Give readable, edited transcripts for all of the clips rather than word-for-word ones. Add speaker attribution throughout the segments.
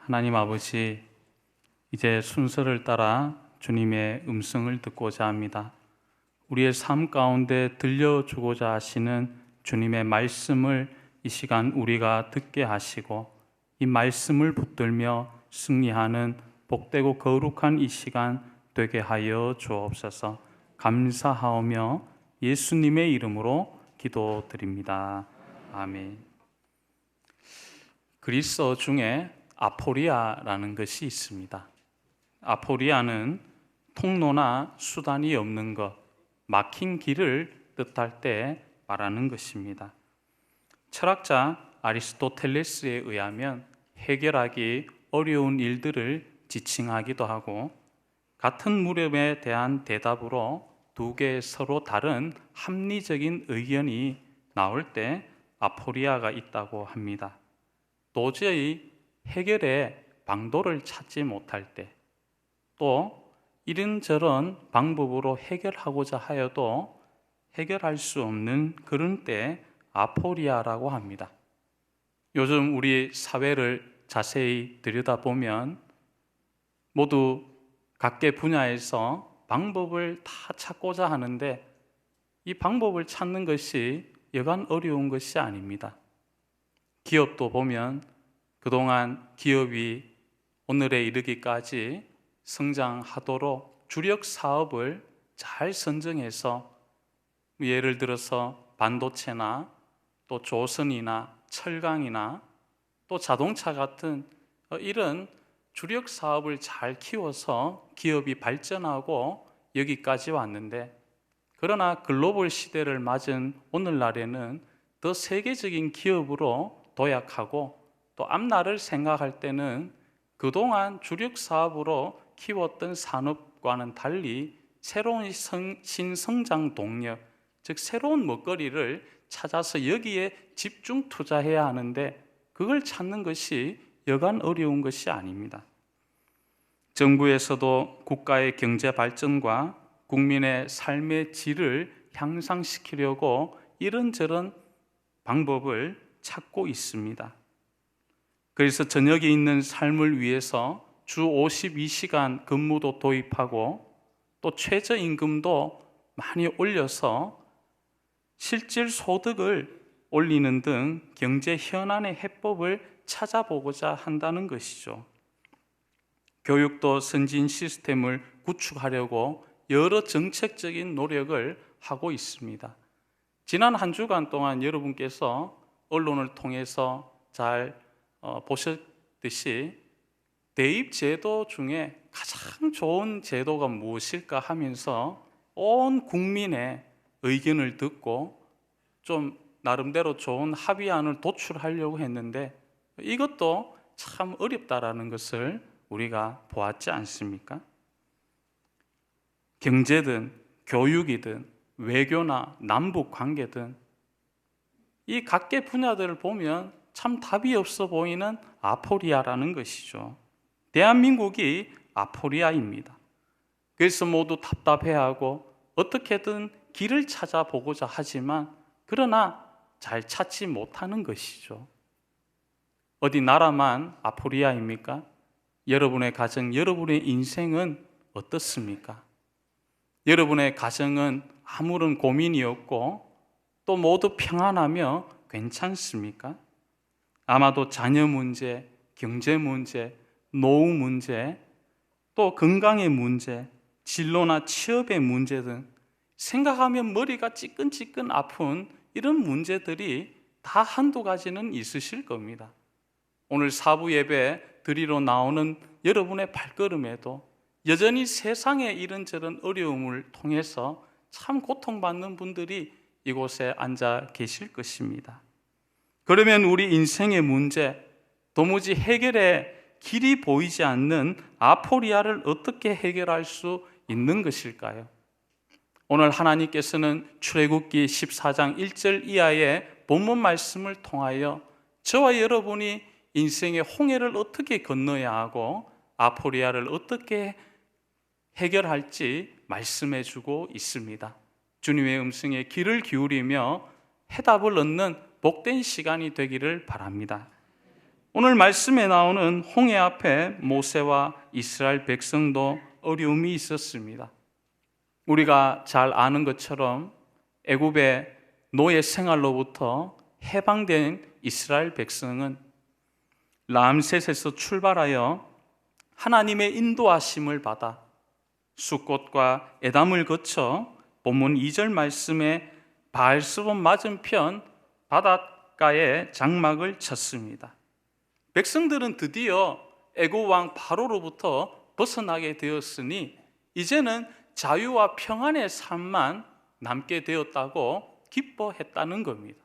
Speaker 1: 하나님 아버지, 이제 순서를 따라 주님의 음성을 듣고자 합니다. 우리의 삶 가운데 들려주고자 하시는 주님의 말씀을 이 시간 우리가 듣게 하시고, 이 말씀을 붙들며 승리하는 복되고 거룩한 이 시간 되게 하여 주옵소서. 감사하오며 예수님의 이름으로 기도드립니다. 아멘. 그리스어 중에 아포리아라는 것이 있습니다. 아포리아는 통로나 수단이 없는 것, 막힌 길을 뜻할 때 말하는 것입니다. 철학자 아리스토텔레스에 의하면 해결하기 어려운 일들을 지칭하기도 하고, 같은 물음에 대한 대답으로 두 개의 서로 다른 합리적인 의견이 나올 때 아포리아가 있다고 합니다. 도저히 해결의 방도를 찾지 못할 때, 또 이런저런 방법으로 해결하고자 하여도 해결할 수 없는 그런 때 아포리아라고 합니다. 요즘 우리 사회를 자세히 들여다보면 모두 각계 분야에서 방법을 다 찾고자 하는데, 이 방법을 찾는 것이 여간 어려운 것이 아닙니다. 기업도 보면 그동안 기업이 오늘에 이르기까지 성장하도록 주력 사업을 잘 선정해서, 예를 들어서 반도체나 또 조선이나 철강이나 또 자동차 같은 이런 주력 사업을 잘 키워서 기업이 발전하고 여기까지 왔는데, 그러나 글로벌 시대를 맞은 오늘날에는 더 세계적인 기업으로 도약하고, 또 앞날을 생각할 때는 그동안 주력 사업으로 키웠던 산업과는 달리 새로운 신성장 동력, 즉 새로운 먹거리를 찾아서 여기에 집중 투자해야 하는데, 그걸 찾는 것이 여간 어려운 것이 아닙니다. 정부에서도 국가의 경제 발전과 국민의 삶의 질을 향상시키려고 이런저런 방법을 찾고 있습니다. 그래서 저녁에 있는 삶을 위해서 주 52시간 근무도 도입하고, 또 최저임금도 많이 올려서 실질 소득을 올리는 등 경제 현안의 해법을 찾아보고자 한다는 것이죠. 교육도 선진 시스템을 구축하려고 여러 정책적인 노력을 하고 있습니다. 지난 한 주간 동안 여러분께서 언론을 통해서 잘 보셨듯이 대입제도 중에 가장 좋은 제도가 무엇일까 하면서 온 국민의 의견을 듣고 좀 나름대로 좋은 합의안을 도출하려고 했는데, 이것도 참 어렵다라는 것을 우리가 보았지 않습니까? 경제든 교육이든 외교나 남북 관계든 이 각계 분야들을 보면 참 답이 없어 보이는 아포리아라는 것이죠. 대한민국이 아포리아입니다. 그래서 모두 답답해하고 어떻게든 길을 찾아보고자 하지만, 그러나 잘 찾지 못하는 것이죠. 어디 나라만 아포리아입니까? 여러분의 가정, 여러분의 인생은 어떻습니까? 여러분의 가정은 아무런 고민이 없고 또 모두 평안하며 괜찮습니까? 아마도 자녀 문제, 경제 문제, 노후 문제, 또 건강의 문제, 진로나 취업의 문제 등 생각하면 머리가 찌끈찌끈 아픈 이런 문제들이 다 한두 가지는 있으실 겁니다. 오늘 사부 예배 드리러 나오는 여러분의 발걸음에도 여전히 세상의 이런저런 어려움을 통해서 참 고통받는 분들이 이곳에 앉아 계실 것입니다. 그러면 우리 인생의 문제, 도무지 해결의 길이 보이지 않는 아포리아를 어떻게 해결할 수 있는 것일까요? 오늘 하나님께서는 출애굽기 14장 1절 이하의 본문 말씀을 통하여 저와 여러분이 인생의 홍해를 어떻게 건너야 하고 아포리아를 어떻게 해결할지 말씀해 주고 있습니다. 주님의 음성에 귀를 기울이며 해답을 얻는 복된 시간이 되기를 바랍니다. 오늘 말씀에 나오는 홍해 앞에 모세와 이스라엘 백성도 어려움이 있었습니다. 우리가 잘 아는 것처럼 애굽의 노예 생활로부터 해방된 이스라엘 백성은 람셋에서 출발하여 하나님의 인도하심을 받아 숫꽃과 에담을 거쳐 본문 2절 말씀에 바알스본 맞은편 바닷가에 장막을 쳤습니다. 백성들은 드디어 애굽 왕 바로로부터 벗어나게 되었으니 이제는 자유와 평안의 삶만 남게 되었다고 기뻐했다는 겁니다.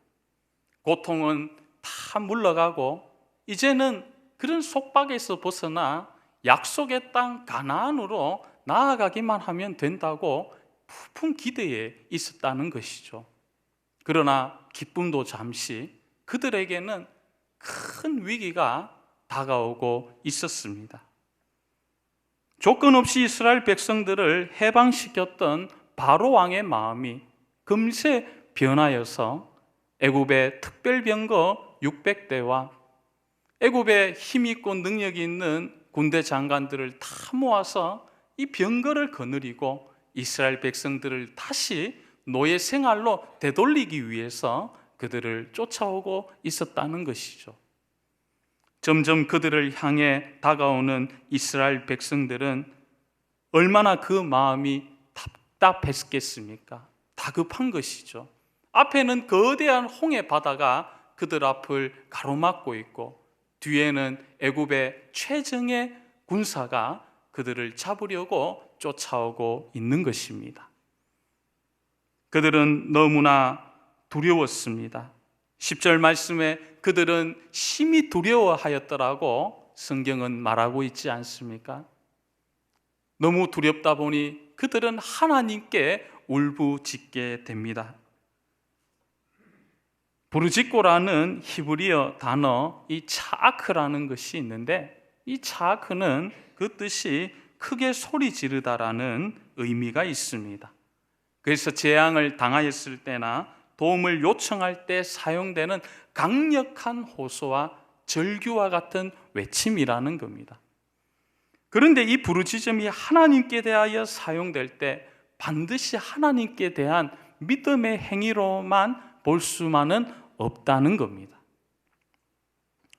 Speaker 1: 고통은 다 물러가고 이제는 그런 속박에서 벗어나 약속의 땅 가나안으로 나아가기만 하면 된다고 부푼 기대에 있었다는 것이죠. 그러나 기쁨도 잠시 그들에게는 큰 위기가 다가오고 있었습니다. 조건 없이 이스라엘 백성들을 해방시켰던 바로 왕의 마음이 금세 변하여서 애굽의 특별병거 600대와 애굽에 힘있고 능력이 있는 군대 장관들을 다 모아서 이 병거를 거느리고 이스라엘 백성들을 다시 노예 생활로 되돌리기 위해서 그들을 쫓아오고 있었다는 것이죠. 점점 그들을 향해 다가오는 이스라엘 백성들은 얼마나 그 마음이 답답했겠습니까? 다급한 것이죠. 앞에는 거대한 홍해 바다가 그들 앞을 가로막고 있고 뒤에는 애굽의 최정예 군사가 그들을 잡으려고 쫓아오고 있는 것입니다. 그들은 너무나 두려웠습니다. 10절 말씀에 그들은 심히 두려워하였더라고 성경은 말하고 있지 않습니까? 너무 두렵다 보니 그들은 하나님께 울부짖게 됩니다. 부르짖고라는 히브리어 단어 이 차아크라는 것이 있는데 이 차아크는 그 뜻이 크게 소리 지르다라는 의미가 있습니다. 그래서 재앙을 당하였을 때나 도움을 요청할 때 사용되는 강력한 호소와 절규와 같은 외침이라는 겁니다. 그런데 이 부르짖음이 하나님께 대하여 사용될 때 반드시 하나님께 대한 믿음의 행위로만 볼 수만은 없다는 겁니다.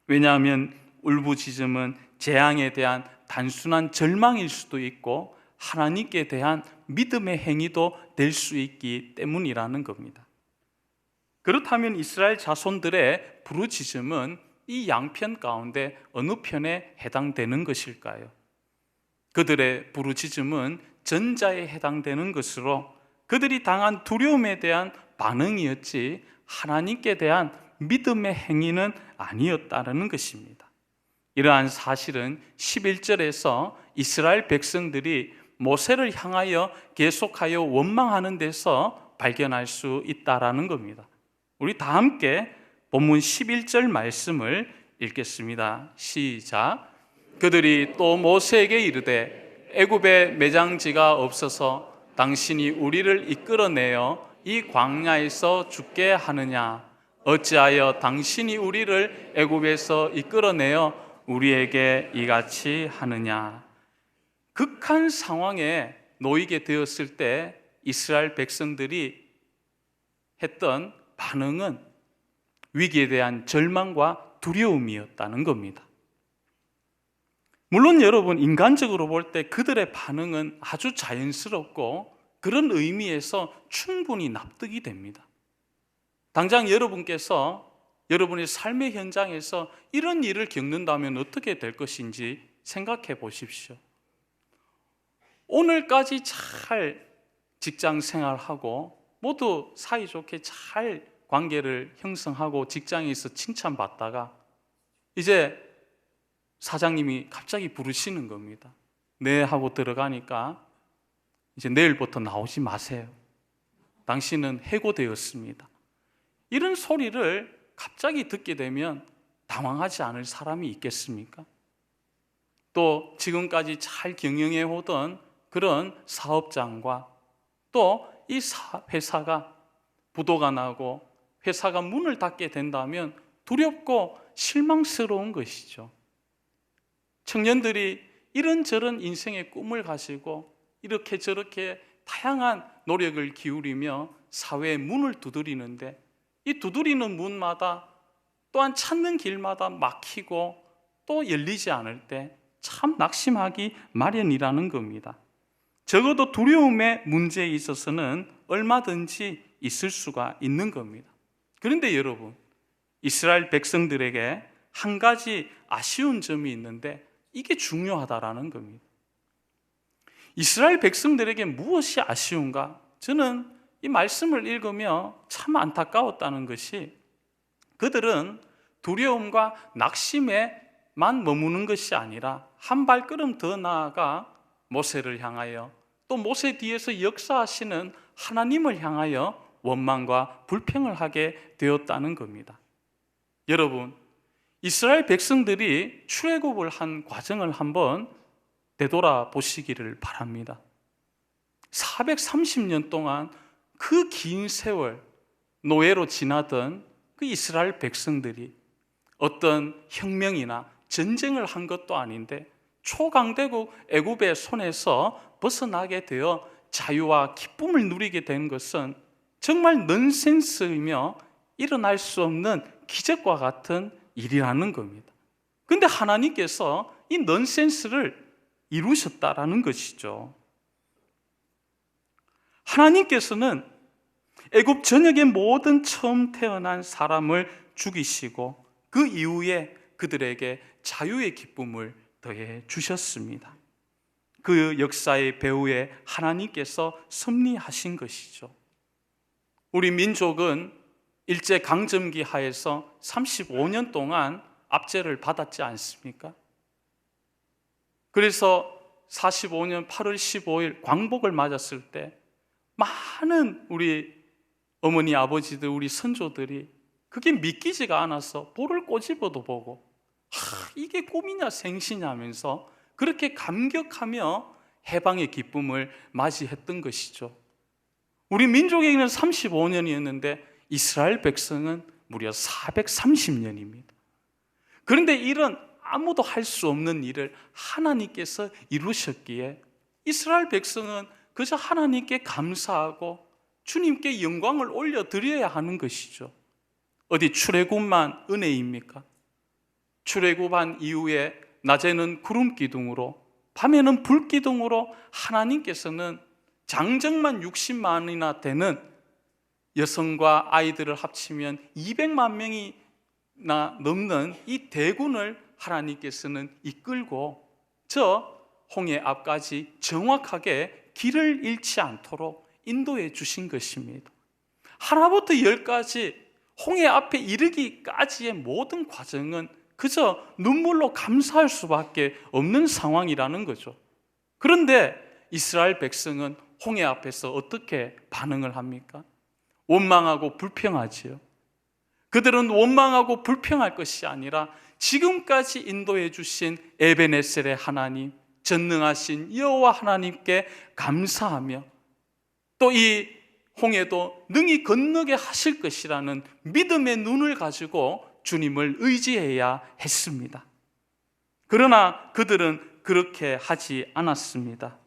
Speaker 1: 왜냐하면 울부짖음은 재앙에 대한 단순한 절망일 수도 있고 하나님께 대한 믿음의 행위도 될 수 있기 때문이라는 겁니다. 그렇다면 이스라엘 자손들의 부르짖음은 이 양편 가운데 어느 편에 해당되는 것일까요? 그들의 부르짖음은 전자에 해당되는 것으로 그들이 당한 두려움에 대한 반응이었지 하나님께 대한 믿음의 행위는 아니었다는 것입니다. 이러한 사실은 11절에서 이스라엘 백성들이 모세를 향하여 계속하여 원망하는 데서 발견할 수 있다라는 겁니다. 우리 다 함께 본문 11절 말씀을 읽겠습니다. 시작. 그들이 또 모세에게 이르되 애굽에 매장지가 없어서 당신이 우리를 이끌어내어 이 광야에서 죽게 하느냐? 어찌하여 당신이 우리를 애굽에서 이끌어내어 우리에게 이같이 하느냐? 극한 상황에 놓이게 되었을 때 이스라엘 백성들이 했던 반응은 위기에 대한 절망과 두려움이었다는 겁니다. 물론 여러분, 인간적으로 볼 때 그들의 반응은 아주 자연스럽고 그런 의미에서 충분히 납득이 됩니다. 당장 여러분께서 여러분의 삶의 현장에서 이런 일을 겪는다면 어떻게 될 것인지 생각해 보십시오. 오늘까지 잘 직장 생활하고 모두 사이좋게 잘 관계를 형성하고 직장에서 칭찬받다가 이제 사장님이 갑자기 부르시는 겁니다. 네 하고 들어가니까 이제 내일부터 나오지 마세요. 당신은 해고되었습니다. 이런 소리를 갑자기 듣게 되면 당황하지 않을 사람이 있겠습니까? 또 지금까지 잘 경영해 오던 그런 사업장과 또 이 회사가 부도가 나고 회사가 문을 닫게 된다면 두렵고 실망스러운 것이죠. 청년들이 이런저런 인생의 꿈을 가지고 이렇게 저렇게 다양한 노력을 기울이며 사회의 문을 두드리는데, 이 두드리는 문마다 또한 찾는 길마다 막히고 또 열리지 않을 때 참 낙심하기 마련이라는 겁니다. 적어도 두려움의 문제에 있어서는 얼마든지 있을 수가 있는 겁니다. 그런데 여러분, 이스라엘 백성들에게 한 가지 아쉬운 점이 있는데 이게 중요하다라는 겁니다. 이스라엘 백성들에게 무엇이 아쉬운가? 저는 이 말씀을 읽으며 참 안타까웠다는 것이, 그들은 두려움과 낙심에만 머무는 것이 아니라 한 발걸음 더 나아가 모세를 향하여, 또 모세 뒤에서 역사하시는 하나님을 향하여 원망과 불평을 하게 되었다는 겁니다. 여러분, 이스라엘 백성들이 출애굽을 한 과정을 한번 되돌아 보시기를 바랍니다. 430년 동안 그 긴 세월 노예로 지나던 그 이스라엘 백성들이 어떤 혁명이나 전쟁을 한 것도 아닌데 초강대국 애굽의 손에서 벗어나게 되어 자유와 기쁨을 누리게 된 것은 정말 넌센스이며 일어날 수 없는 기적과 같은 일이라는 겁니다. 그런데 하나님께서 이 넌센스를 이루셨다라는 것이죠. 하나님께서는 애굽 전역의 모든 처음 태어난 사람을 죽이시고 그 이후에 그들에게 자유의 기쁨을 더해 주셨습니다. 그 역사의 배후에 하나님께서 섭리하신 것이죠. 우리 민족은 일제강점기 하에서 35년 동안 압제를 받았지 않습니까? 그래서 45년 8월 15일 광복을 맞았을 때 많은 우리 어머니, 아버지들, 우리 선조들이 그게 믿기지가 않아서 볼을 꼬집어도 보고 이게 꿈이냐 생시냐 하면서 그렇게 감격하며 해방의 기쁨을 맞이했던 것이죠. 우리 민족에게는 35년이었는데 이스라엘 백성은 무려 430년입니다. 그런데 이런 아무도 할 수 없는 일을 하나님께서 이루셨기에 이스라엘 백성은 그저 하나님께 감사하고 주님께 영광을 올려드려야 하는 것이죠. 어디 출애굽만 은혜입니까? 출애굽한 이후에 낮에는 구름 기둥으로 밤에는 불 기둥으로 하나님께서는 장정만 60만이나 되는 여성과 아이들을 합치면 200만 명이나 넘는 이 대군을 하나님께서는 이끌고 저 홍해 앞까지 정확하게 길을 잃지 않도록 인도해 주신 것입니다. 하나부터 열까지 홍해 앞에 이르기까지의 모든 과정은 그저 눈물로 감사할 수밖에 없는 상황이라는 거죠. 그런데 이스라엘 백성은 홍해 앞에서 어떻게 반응을 합니까? 원망하고 불평하지요. 그들은 원망하고 불평할 것이 아니라 지금까지 인도해 주신 에베네셀의 하나님, 전능하신 여호와 하나님께 감사하며 또 이 홍해도 능히 건너게 하실 것이라는 믿음의 눈을 가지고 주님을 의지해야 했습니다. 그러나 그들은 그렇게 하지 않았습니다.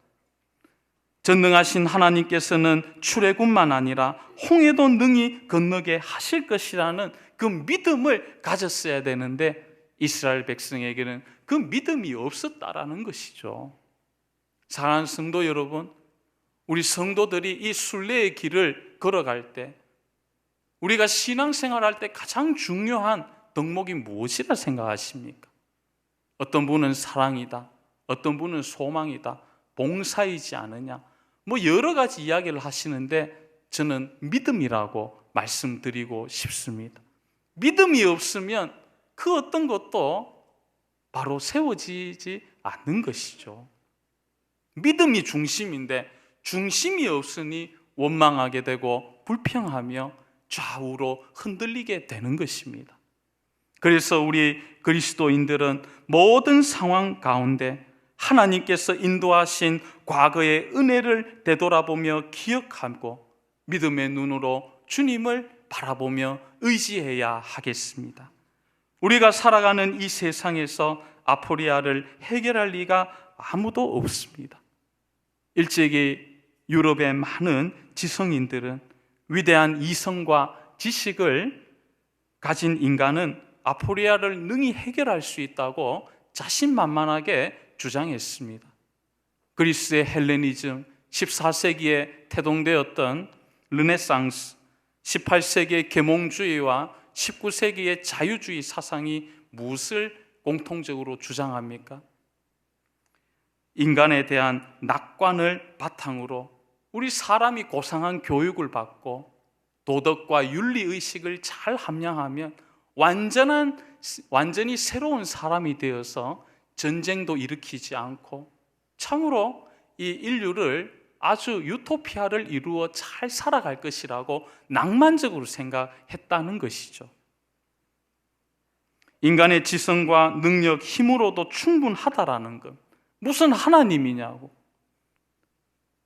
Speaker 1: 전능하신 하나님께서는 출애굽만 아니라 홍해도 능히 건너게 하실 것이라는 그 믿음을 가졌어야 되는데 이스라엘 백성에게는 그 믿음이 없었다라는 것이죠. 사랑하는 성도 여러분, 우리 성도들이 이 순례의 길을 걸어갈 때 우리가 신앙생활할 때 가장 중요한 덕목이 무엇이라 생각하십니까? 어떤 분은 사랑이다, 어떤 분은 소망이다, 봉사이지 않느냐, 뭐 여러 가지 이야기를 하시는데 저는 믿음이라고 말씀드리고 싶습니다. 믿음이 없으면 그 어떤 것도 바로 세워지지 않는 것이죠. 믿음이 중심인데 중심이 없으니 원망하게 되고 불평하며 좌우로 흔들리게 되는 것입니다. 그래서 우리 그리스도인들은 모든 상황 가운데 하나님께서 인도하신 과거의 은혜를 되돌아보며 기억하고 믿음의 눈으로 주님을 바라보며 의지해야 하겠습니다. 우리가 살아가는 이 세상에서 아포리아를 해결할 리가 아무도 없습니다. 일제기 유럽의 많은 지성인들은, 위대한 이성과 지식을 가진 인간은 아포리아를 능히 해결할 수 있다고 자신만만하게 주장했습니다. 그리스의 헬레니즘, 14세기에 태동되었던 르네상스, 18세기의 계몽주의와 19세기의 자유주의 사상이 무엇을 공통적으로 주장합니까? 인간에 대한 낙관을 바탕으로 우리 사람이 고상한 교육을 받고 도덕과 윤리의식을 잘 함양하면 완전히 새로운 사람이 되어서 전쟁도 일으키지 않고 참으로 이 인류를 아주 유토피아를 이루어 잘 살아갈 것이라고 낭만적으로 생각했다는 것이죠. 인간의 지성과 능력, 힘으로도 충분하다라는 것. 무슨 하나님이냐고.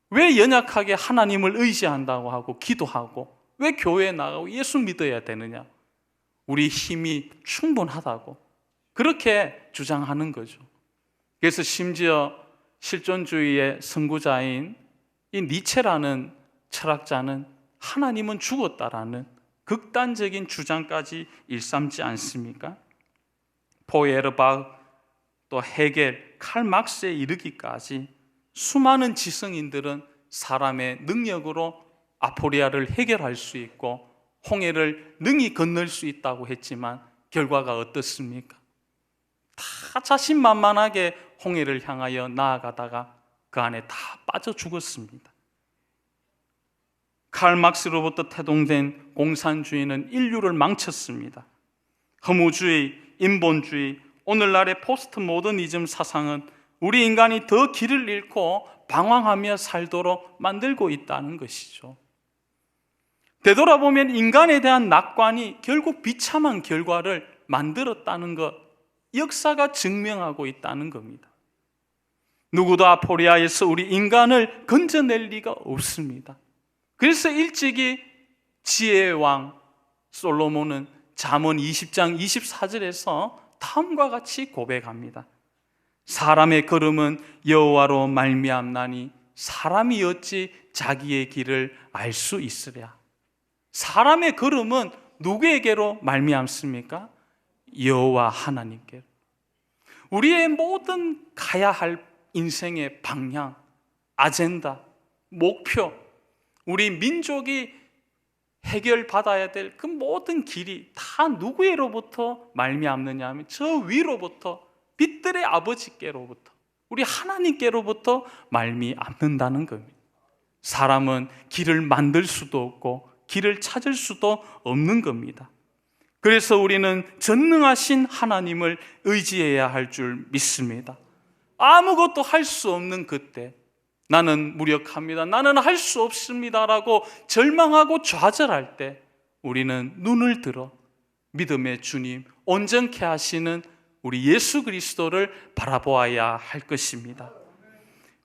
Speaker 1: 왜 연약하게 하나님을 의지한다고 하고 기도하고 왜 교회에 나가고 예수 믿어야 되느냐. 우리 힘이 충분하다고 그렇게 주장하는 거죠. 그래서 심지어 실존주의의 선구자인 이 니체라는 철학자는 하나님은 죽었다라는 극단적인 주장까지 일삼지 않습니까? 포에르바흐, 또 헤겔, 칼 막스에 이르기까지 수많은 지성인들은 사람의 능력으로 아포리아를 해결할 수 있고 홍해를 능히 건널 수 있다고 했지만 결과가 어떻습니까? 다 자신만만하게 홍해를 향하여 나아가다가 그 안에 다 빠져 죽었습니다. 칼 막스로부터 태동된 공산주의는 인류를 망쳤습니다. 허무주의, 인본주의, 오늘날의 포스트 모더니즘 사상은 우리 인간이 더 길을 잃고 방황하며 살도록 만들고 있다는 것이죠. 되돌아보면 인간에 대한 낙관이 결국 비참한 결과를 만들었다는 것, 역사가 증명하고 있다는 겁니다. 누구도 아포리아에서 우리 인간을 건져낼 리가 없습니다. 그래서 일찍이 지혜의 왕 솔로몬은 잠언 20장 24절에서 다음과 같이 고백합니다. 사람의 걸음은 여호와로 말미암나니 사람이 어찌 자기의 길을 알 수 있으랴. 사람의 걸음은 누구에게로 말미암습니까? 여호와 하나님께. 우리의 모든 가야 할 인생의 방향, 아젠다, 목표, 우리 민족이 해결받아야 될 그 모든 길이 다 누구로부터 말미암느냐 하면 저 위로부터, 빛들의 아버지께로부터, 우리 하나님께로부터 말미암는다는 겁니다. 사람은 길을 만들 수도 없고 길을 찾을 수도 없는 겁니다. 그래서 우리는 전능하신 하나님을 의지해야 할 줄 믿습니다. 아무것도 할 수 없는 그때 나는 무력합니다, 나는 할 수 없습니다라고 절망하고 좌절할 때 우리는 눈을 들어 믿음의 주님, 온전케 하시는 우리 예수 그리스도를 바라보아야 할 것입니다.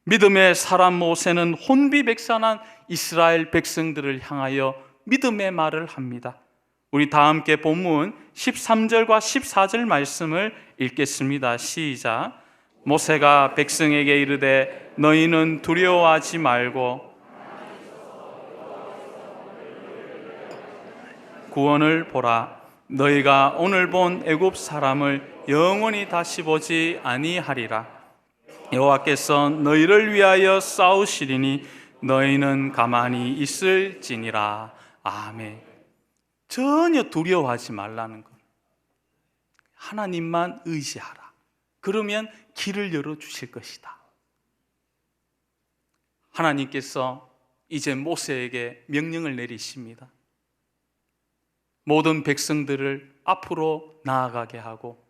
Speaker 1: 믿음의 사람 모세는 혼비백산한 이스라엘 백성들을 향하여 믿음의 말을 합니다. 우리 다 함께 본문 13절과 14절 말씀을 읽겠습니다. 시작. 모세가 백성에게 이르되 너희는 두려워하지 말고 구원을 보라. 너희가 오늘 본 애굽 사람을 영원히 다시 보지 아니하리라. 여호와께서 너희를 위하여 싸우시리니 너희는 가만히 있을지니라. 아멘. 전혀 두려워하지 말라는 것. 하나님만 의지하라. 그러면 길을 열어주실 것이다. 하나님께서 이제 모세에게 명령을 내리십니다. 모든 백성들을 앞으로 나아가게 하고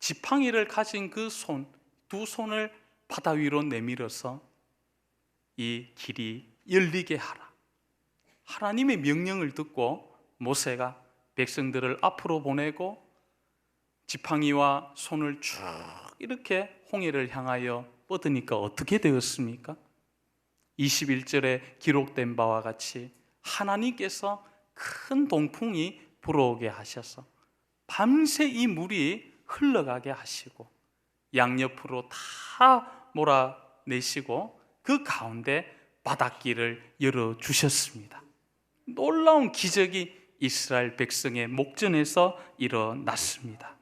Speaker 1: 지팡이를 가진 그 손, 두 손을 바다 위로 내밀어서 이 길이 열리게 하라. 하나님의 명령을 듣고 모세가 백성들을 앞으로 보내고 지팡이와 손을 쭉 이렇게 홍해를 향하여 뻗으니까 어떻게 되었습니까? 21절에 기록된 바와 같이 하나님께서 큰 동풍이 불어오게 하셔서 밤새 이 물이 흘러가게 하시고 양옆으로 다 몰아내시고 그 가운데 바닷길을 열어주셨습니다. 놀라운 기적이 이스라엘 백성의 목전에서 일어났습니다.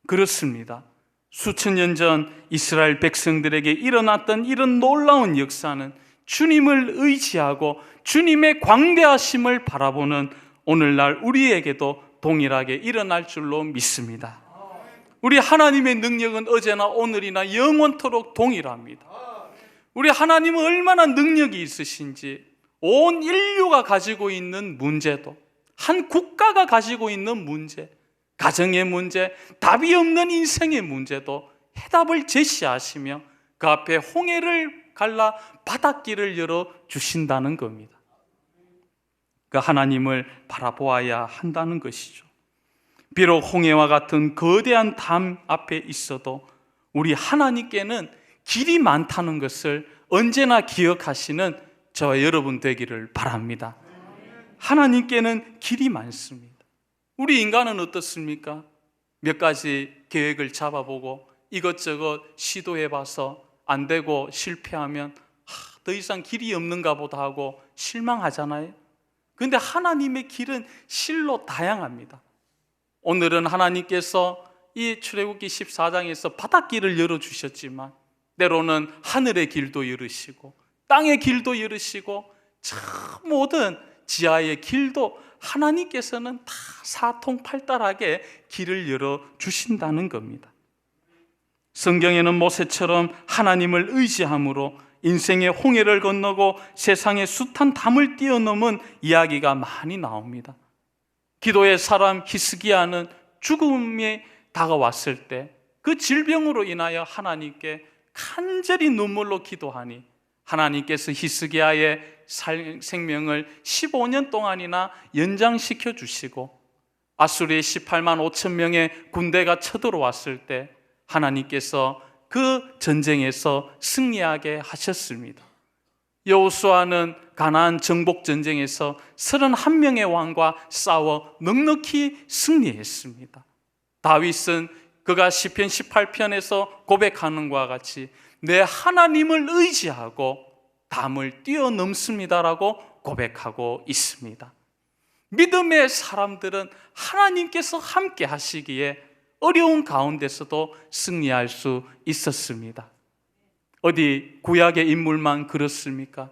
Speaker 1: 그렇습니다. 수천 년 전 이스라엘 백성들에게 일어났던 이런 놀라운 역사는 주님을 의지하고 주님의 광대하심을 바라보는 오늘날 우리에게도 동일하게 일어날 줄로 믿습니다. 우리 하나님의 능력은 어제나 오늘이나 영원토록 동일합니다. 우리 하나님은 얼마나 능력이 있으신지 온 인류가 가지고 있는 문제도, 한 국가가 가지고 있는 문제, 가정의 문제, 답이 없는 인생의 문제도 해답을 제시하시며 그 앞에 홍해를 갈라 바닷길을 열어 주신다는 겁니다. 그 하나님을 바라보아야 한다는 것이죠. 비록 홍해와 같은 거대한 담 앞에 있어도 우리 하나님께는 길이 많다는 것을 언제나 기억하시는 저와 여러분 되기를 바랍니다. 하나님께는 길이 많습니다. 우리 인간은 어떻습니까? 몇 가지 계획을 잡아보고 이것저것 시도해봐서 안 되고 실패하면 더 이상 길이 없는가 보다 하고 실망하잖아요. 그런데 하나님의 길은 실로 다양합니다. 오늘은 하나님께서 이 출애굽기 14장에서 바닷길을 열어주셨지만 때로는 하늘의 길도 열으시고 땅의 길도 열으시고 저 모든 지하의 길도 하나님께서는 다 사통팔달하게 길을 열어주신다는 겁니다. 성경에는 모세처럼 하나님을 의지함으로 인생의 홍해를 건너고 세상의 숱한 담을 뛰어넘은 이야기가 많이 나옵니다. 기도의 사람 히스기야는 죽음이 다가왔을 때 그 질병으로 인하여 하나님께 간절히 눈물로 기도하니 하나님께서 히스기야의 생명을 15년 동안이나 연장시켜 주시고 아수르의 18만 5천 명의 군대가 쳐들어왔을 때 하나님께서 그 전쟁에서 승리하게 하셨습니다. 여호수아는 가나안 정복 전쟁에서 31명의 왕과 싸워 넉넉히 승리했습니다. 다윗은 그가 시편 18편에서 고백하는 것과 같이 내 하나님을 의지하고 담을 뛰어넘습니다라고 고백하고 있습니다. 믿음의 사람들은 하나님께서 함께 하시기에 어려운 가운데서도 승리할 수 있었습니다. 어디 구약의 인물만 그렇습니까?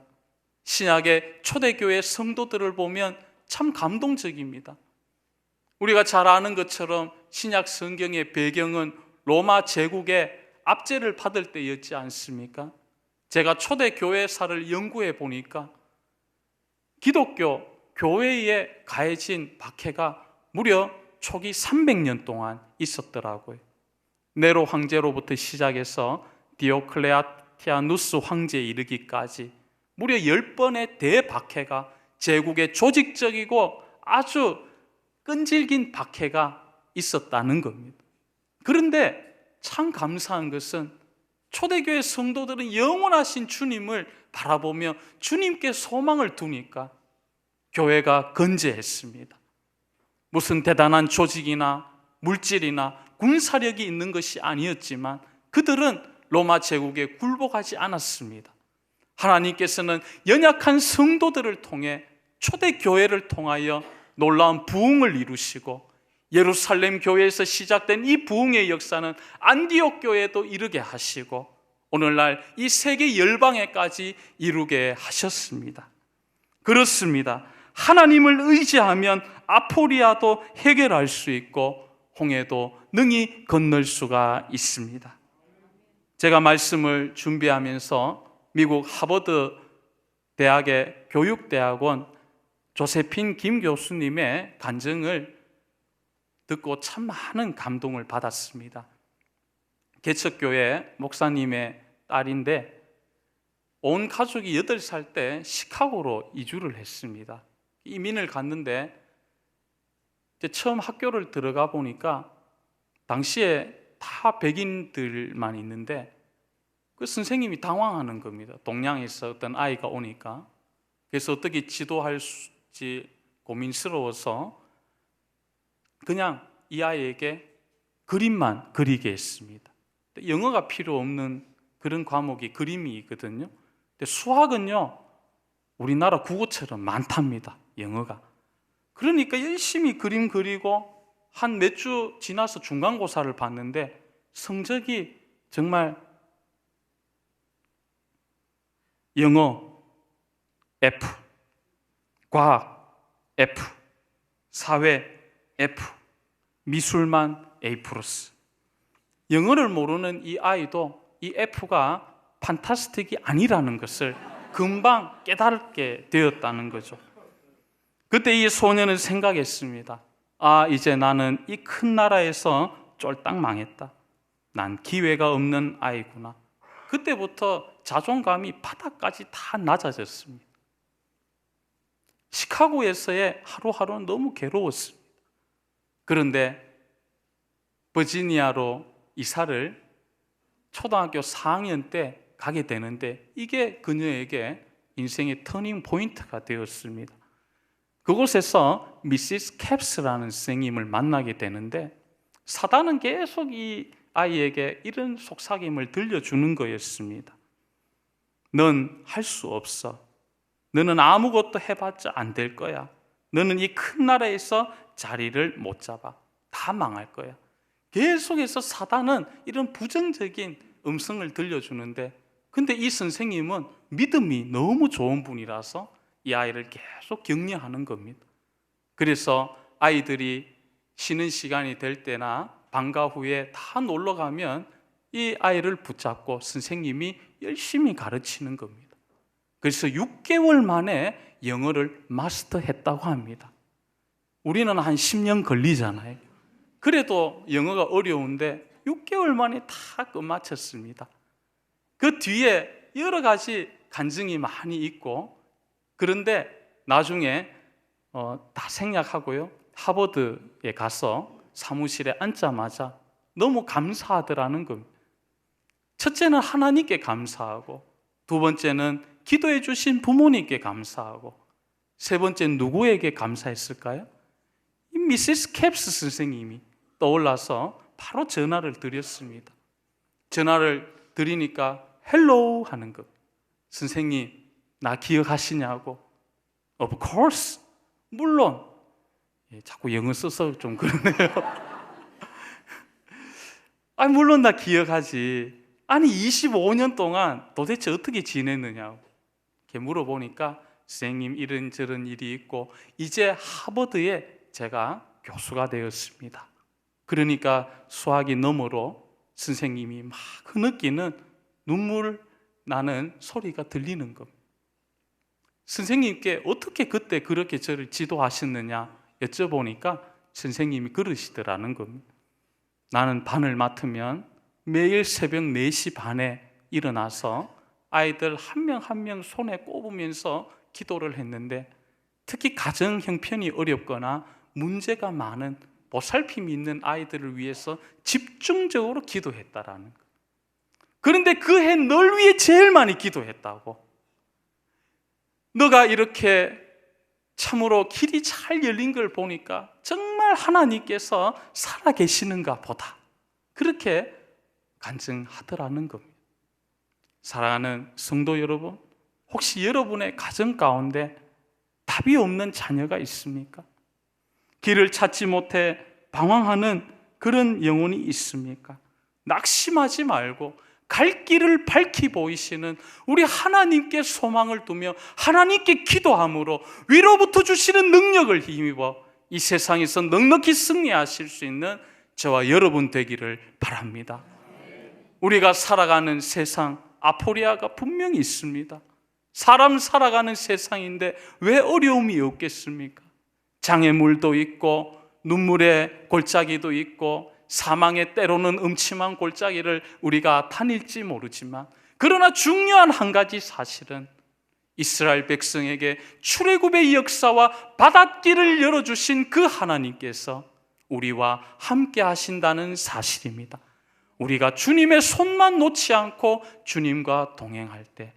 Speaker 1: 신약의 초대교회 성도들을 보면 참 감동적입니다. 우리가 잘 아는 것처럼 신약 성경의 배경은 로마 제국의 압제를 받을 때였지 않습니까? 제가 초대교회사를 연구해 보니까 기독교 교회에 가해진 박해가 무려 초기 300년 동안 있었더라고요. 네로 황제로부터 시작해서 디오클레티아누스 황제에 이르기까지 무려 10번의 대박해가 제국의 조직적이고 아주 끈질긴 박해가 있었다는 겁니다. 그런데 참 감사한 것은 초대교회 성도들은 영원하신 주님을 바라보며 주님께 소망을 두니까 교회가 건재했습니다. 무슨 대단한 조직이나 물질이나 군사력이 있는 것이 아니었지만 그들은 로마 제국에 굴복하지 않았습니다. 하나님께서는 연약한 성도들을 통해 초대교회를 통하여 놀라운 부흥을 이루시고 예루살렘 교회에서 시작된 이 부흥의 역사는 안디옥 교회에도 이르게 하시고 오늘날 이 세계 열방에까지 이루게 하셨습니다. 그렇습니다. 하나님을 의지하면 아포리아도 해결할 수 있고 홍해도 능히 건널 수가 있습니다. 제가 말씀을 준비하면서 미국 하버드 대학의 교육대학원 조세핀 김 교수님의 간증을 듣고 참 많은 감동을 받았습니다. 개척교회 목사님의 딸인데 온 가족이 8살 때 시카고로 이주를 했습니다. 이민을 갔는데 이제 처음 학교를 들어가 보니까 당시에 다 백인들만 있는데 그 선생님이 당황하는 겁니다. 동양에서 어떤 아이가 오니까. 그래서 어떻게 지도할지 고민스러워서 그냥 이 아이에게 그림만 그리게 했습니다. 영어가 필요 없는 그런 과목이 그림이거든요. 근데 수학은요, 우리나라 국어처럼 많답니다, 영어가. 그러니까 열심히 그림 그리고 한 몇 주 지나서 중간고사를 봤는데 성적이 정말 영어 F, 과학 F, 사회 F, 미술만 A+. 영어를 모르는 이 아이도 이 F가 판타스틱이 아니라는 것을 금방 깨닫게 되었다는 거죠. 그때 이 소년은 생각했습니다. 아, 이제 나는 이 큰 나라에서 쫄딱 망했다. 난 기회가 없는 아이구나. 그때부터 자존감이 바닥까지 다 낮아졌습니다. 시카고에서의 하루하루는 너무 괴로웠습니다. 그런데 버지니아로 이사를 초등학교 4학년 때 가게 되는데 이게 그녀에게 인생의 터닝 포인트가 되었습니다. 그곳에서 미시스 캡스라는 선생님을 만나게 되는데 사단은 계속 이 아이에게 이런 속삭임을 들려주는 거였습니다. 넌 할 수 없어. 너는 아무것도 해봤자 안 될 거야. 너는 이 큰 나라에서 자리를 못 잡아. 다 망할 거야. 계속해서 사단은 이런 부정적인 음성을 들려주는데, 근데 이 선생님은 믿음이 너무 좋은 분이라서 이 아이를 계속 격려하는 겁니다. 그래서 아이들이 쉬는 시간이 될 때나 방과 후에 다 놀러 가면 이 아이를 붙잡고 선생님이 열심히 가르치는 겁니다. 그래서 6개월 만에 영어를 마스터했다고 합니다. 우리는 한 10년 걸리잖아요. 그래도 영어가 어려운데 6개월 만에 다 끝마쳤습니다. 그 뒤에 여러 가지 간증이 많이 있고, 그런데 나중에 다 생략하고요, 하버드에 가서 사무실에 앉자마자 너무 감사하더라는 겁니다. 첫째는 하나님께 감사하고, 두 번째는 기도해 주신 부모님께 감사하고, 세 번째는 누구에게 감사했을까요? 이 미시스 캡스 선생님이 떠올라서 바로 전화를 드렸습니다. 전화를 드리니까 헬로우 하는 것. 선생님, 나 기억하시냐고. Of course. 물론. 자꾸 영어 써서 좀 그러네요. 아니, 물론 나 기억하지. 아니, 25년 동안 도대체 어떻게 지냈느냐고 이렇게 물어보니까 선생님, 이런저런 일이 있고 이제 하버드에 제가 교수가 되었습니다. 그러니까 수학이 너머로 선생님이 막 흐느끼는 눈물 나는 소리가 들리는 겁니다. 선생님께 어떻게 그때 그렇게 저를 지도하셨느냐 여쭤보니까 선생님이 그러시더라는 겁니다. 나는 반을 맡으면 매일 새벽 4시 반에 일어나서 아이들 한 명 한 명 손에 꼽으면서 기도를 했는데, 특히 가정 형편이 어렵거나 문제가 많은 보살핌이 있는 아이들을 위해서 집중적으로 기도했다라는 거예요. 그런데 그 해 널 위해 제일 많이 기도했다고. 너가 이렇게 참으로 길이 잘 열린 걸 보니까 정말 하나님께서 살아계시는가 보다, 그렇게 간증하더라는 겁니다. 사랑하는 성도 여러분, 혹시 여러분의 가정 가운데 답이 없는 자녀가 있습니까? 길을 찾지 못해 방황하는 그런 영혼이 있습니까? 낙심하지 말고 갈 길을 밝히 보이시는 우리 하나님께 소망을 두며 하나님께 기도함으로 위로부터 주시는 능력을 힘입어 이 세상에서 넉넉히 승리하실 수 있는 저와 여러분 되기를 바랍니다. 우리가 살아가는 세상, 아포리아가 분명히 있습니다. 사람 살아가는 세상인데 왜 어려움이 없겠습니까? 장애물도 있고 눈물의 골짜기도 있고 사망의 때로는 음침한 골짜기를 우리가 다닐지 모르지만, 그러나 중요한 한 가지 사실은 이스라엘 백성에게 출애굽의 역사와 바닷길을 열어주신 그 하나님께서 우리와 함께 하신다는 사실입니다. 우리가 주님의 손만 놓지 않고 주님과 동행할 때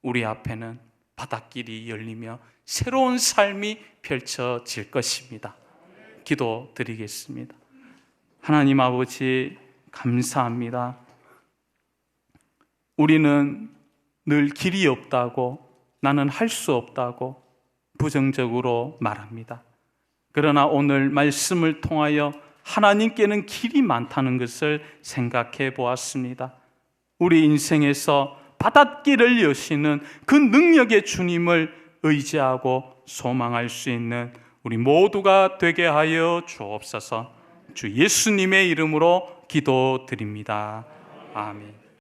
Speaker 1: 우리 앞에는 바닷길이 열리며 새로운 삶이 펼쳐질 것입니다. 기도드리겠습니다. 하나님 아버지 감사합니다. 우리는 늘 길이 없다고, 나는 할 수 없다고 부정적으로 말합니다. 그러나 오늘 말씀을 통하여 하나님께는 길이 많다는 것을 생각해 보았습니다. 우리 인생에서 바닷길을 여시는 그 능력의 주님을 의지하고 소망할 수 있는 우리 모두가 되게 하여 주옵소서. 주 예수님의 이름으로 기도드립니다. 아멘.